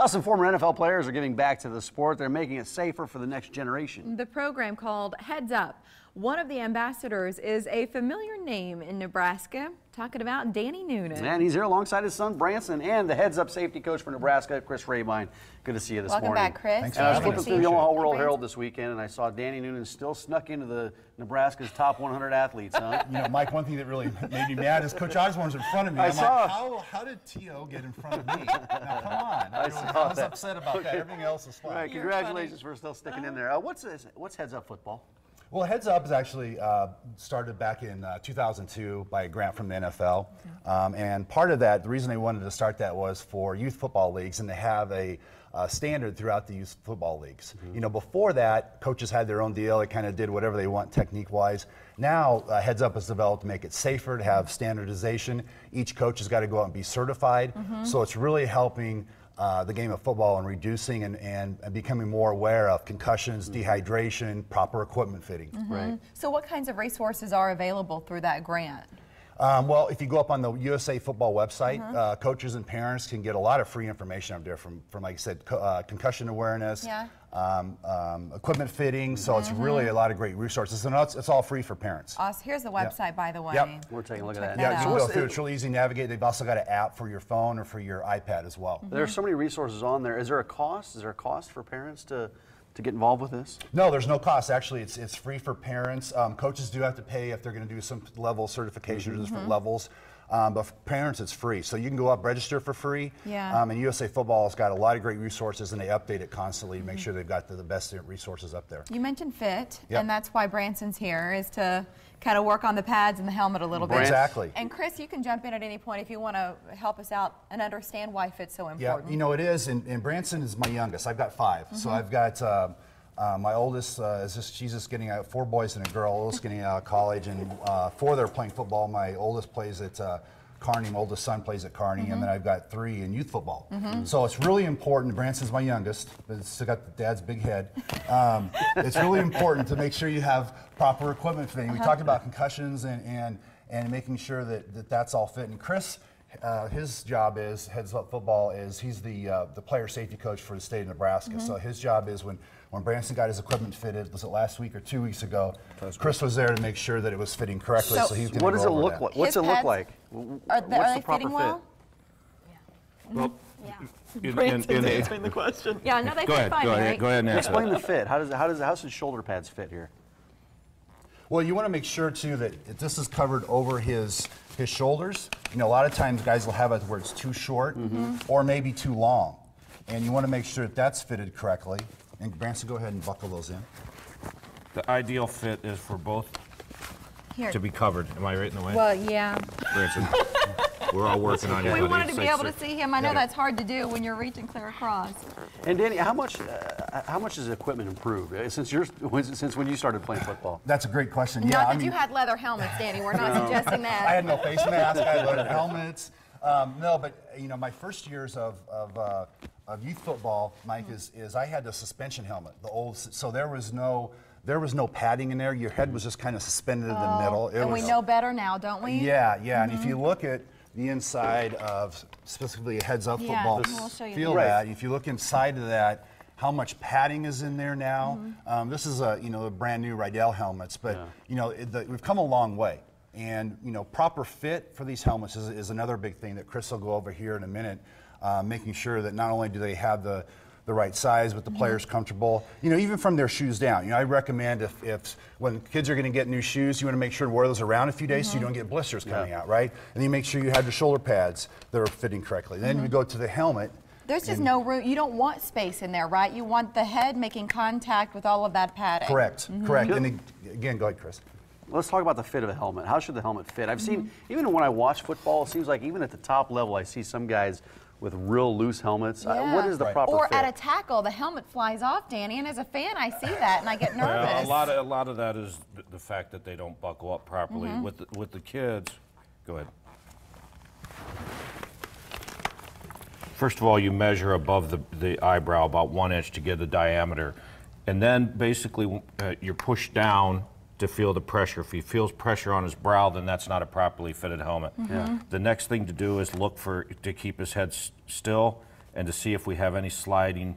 Some former NFL players are giving back to the sport. They're making it safer for the next generation. The program called Heads Up. One of the ambassadors is a familiar name in Nebraska. Talking about Danny Noonan. And he's here alongside his son Branson and the Heads Up safety coach for Nebraska, Chris Rabine. Good to see you this morning. Welcome back, Chris. Thanks I was flipping through the Omaha World Hey, Herald this weekend, and I saw Danny Noonan still snuck into the Nebraska's top 100 athletes, huh? You know, Mike, one thing that really made me mad is Coach Osborne's in front of me. I I'm saw. like, how did T.O. get in front of me? Now, come on. I was upset about that. Everything else is fine. All right, congratulations for still sticking in there. What's Heads Up football? Well, Heads Up is actually started back in 2002 by a grant from the NFL. And part of that, the reason they wanted to start that was for youth football leagues and to have a standard throughout the youth football leagues. You know, before that, coaches had their own deal. They kind of did whatever they want technique-wise. Now, Heads Up is developed to make it safer, to have standardization. Each coach has got to go out and be certified. So it's really helping the game of football and reducing and becoming more aware of concussions, dehydration, proper equipment fitting. Right. So what kinds of resources are available through that grant? Well, if you go up on the USA Football website, coaches and parents can get a lot of free information up there from like I said, concussion awareness, equipment fitting. So it's really a lot of great resources, and it's all free for parents. Awesome. Here's the website, by the way. Yep. We're taking a look at that. Yeah, you can go through. It's really easy to navigate. They've also got an app for your phone or for your iPad as well. There's so many resources on there. Is there a cost? Is there a cost for parents to get involved with this? No, there's no cost. Actually, it's free for parents. Coaches do have to pay if they're going to do some level certification or different levels. But for parents, it's free. So you can go up, register for free. Yeah. And USA Football has got a lot of great resources, and they update it constantly to make sure they've got the best resources up there. You mentioned fit, Yep. and that's why Branson's here, is to kind of work on the pads and the helmet a little bit. Exactly. And Chris, you can jump in at any point if you want to help us out and understand why fit's so Yeah, important. you know, it is, and Branson is my youngest. I've got 5. So I've got my oldest, she's just getting out, 4 boys and a girl, oldest getting out of college, and 4 that are playing football. My oldest plays at Kearney, my oldest son plays at Kearney, and then I've got 3 in youth football. So it's really important. Branson's my youngest, but it's still got the dad's big head. It's really important to make sure you have proper equipment fitting. We talked about concussions and making sure that that's all fit. And Chris, his job is, Heads Up Football, is he's the player safety coach for the state of Nebraska. So his job is when Branson got his equipment fitted, was it last week or 2 weeks ago, Chris was there to make sure that it was fitting correctly. So he's going to What does it look like? What's it look like? Are What's they the proper fitting fit? well? Well, Answering the question. Yeah, no, they go fit ahead, fine, go right? ahead, go ahead and answer. Explain the fit. How should shoulder pads fit here? Well, you want to make sure too that this is covered over his shoulders. You know, a lot of times guys will have it where it's too short or maybe too long, and you want to make sure that that's fitted correctly. And Branson, go ahead and buckle those in. The ideal fit is for both Here. to be covered. Am I right in the way? Well, yeah. Branson, we're all working on you, We buddy. wanted to be able to Six- see him. I know that's hard to do when you're reaching clear across. And Danny, how much has equipment improved since when you started playing football? That's a great question. Not Yeah, that you had leather helmets, Danny. We're not suggesting that. I had no face mask. I had leather helmets. No, but you know, my first years of youth football, Mike, is I had the suspension helmet, the old. So there was no padding in there. Your head was just kind of suspended in the middle. And we know better now, don't we? Yeah, yeah. And if you look at the inside of specifically a Heads Up Football, we'll show you feel that. that. If you look inside of that, how much padding is in there now? This is a brand new Rydell helmets, but you know we've come a long way. And you know, proper fit for these helmets is another big thing that Chris will go over here in a minute, making sure that not only do they have the right size, but the player's comfortable. You know, even from their shoes down. You know, I recommend if when kids are going to get new shoes, you want to make sure to wear those around a few days so you don't get blisters coming out, right? And you make sure you have your shoulder pads that are fitting correctly. Then you go to the helmet. There's just no room. You don't want space in there, right? You want the head making contact with all of that padding. Correct, correct. And again, go ahead, Chris. Let's talk about the fit of a helmet. How should the helmet fit? I've seen, even when I watch football, it seems like even at the top level, I see some guys with real loose helmets. Yeah. What is the proper or fit? at a tackle, the helmet flies off, Danny, and as a fan, I see that and I get nervous. a lot of that is the fact that they don't buckle up properly. With the kids, go ahead. First of all, you measure above the eyebrow about 1 inch to get the diameter, and then basically you're pushed down to feel the pressure. If he feels pressure on his brow, then that's not a properly fitted helmet. The next thing to do is look to keep his head still and to see if we have any sliding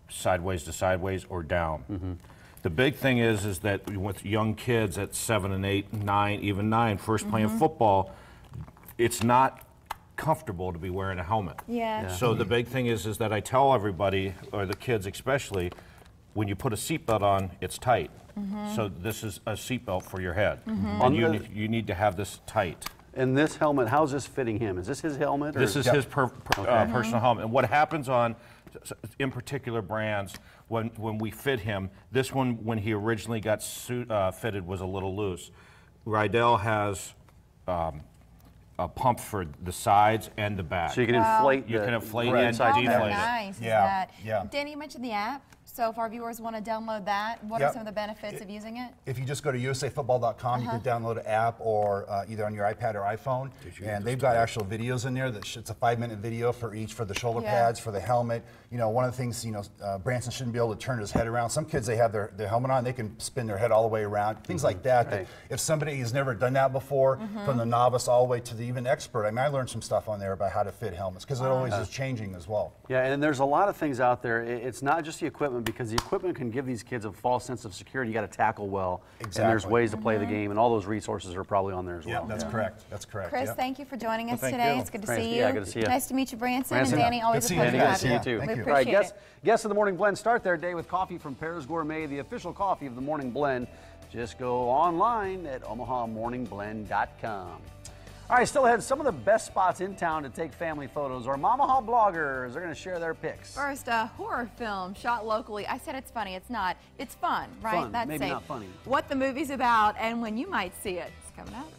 sideways to sideways or down. The big thing is that with young kids at 7 and 8, 9, even 9, first playing football, it's not comfortable to be wearing a helmet. Yeah. So the big thing is that I tell everybody, or the kids especially, when you put a seatbelt on, it's tight. So this is a seatbelt for your head. And you need to have this tight. And this helmet, how's this fitting him? Is this his helmet? Or This is his personal helmet. And what happens on, in particular brands, when we fit him, this one, when he originally got fitted, was a little loose. Rydell has a pump for the sides and the back. So you can inflate. You can inflate Right. and How deflate it. Nice is Yeah, that. yeah. Danny, you mentioned the app. So if our viewers want to download that, what are Yep. some of the benefits of using it? If you just go to usafootball.com, you can download an app or either on your iPad or iPhone, and they've got actual videos in there. It's a 5-minute video for each, for the shoulder pads, for the helmet. You know, one of the things, Branson shouldn't be able to turn his head around. Some kids, they have their helmet on, they can spin their head all the way around, things like that. That if somebody has never done that before, from the novice all the way to the even expert, I mean, I learned some stuff on there about how to fit helmets, because it always is changing as well. Yeah, and there's a lot of things out there. It's not just the equipment, because the equipment can give these kids a false sense of security. You got to tackle well, and there's Exactly. ways to play the game, and all those resources are probably on there as well. Yeah, that's correct. That's correct. Chris, Yep. thank you for joining us thank today. you. It's good to Thanks. see you. Yeah, good to see you. Nice to meet you, Branson. Branson. And Danny, always Good a seeing pleasure you. to Good have seeing you. you too. Thank We you. All right, appreciate it. guests of the Morning Blend start their day with coffee from Pear's Gourmet, the official coffee of the Morning Blend. Just go online at omahamorningblend.com. All right, still ahead, some of the best spots in town to take family photos. Our Mamaha bloggers are going to share their pics. First, a horror film shot locally. I said it's funny. It's not. It's fun, right? Fun, That's maybe safe. not funny. What the movie's about and when you might see it. It's coming up.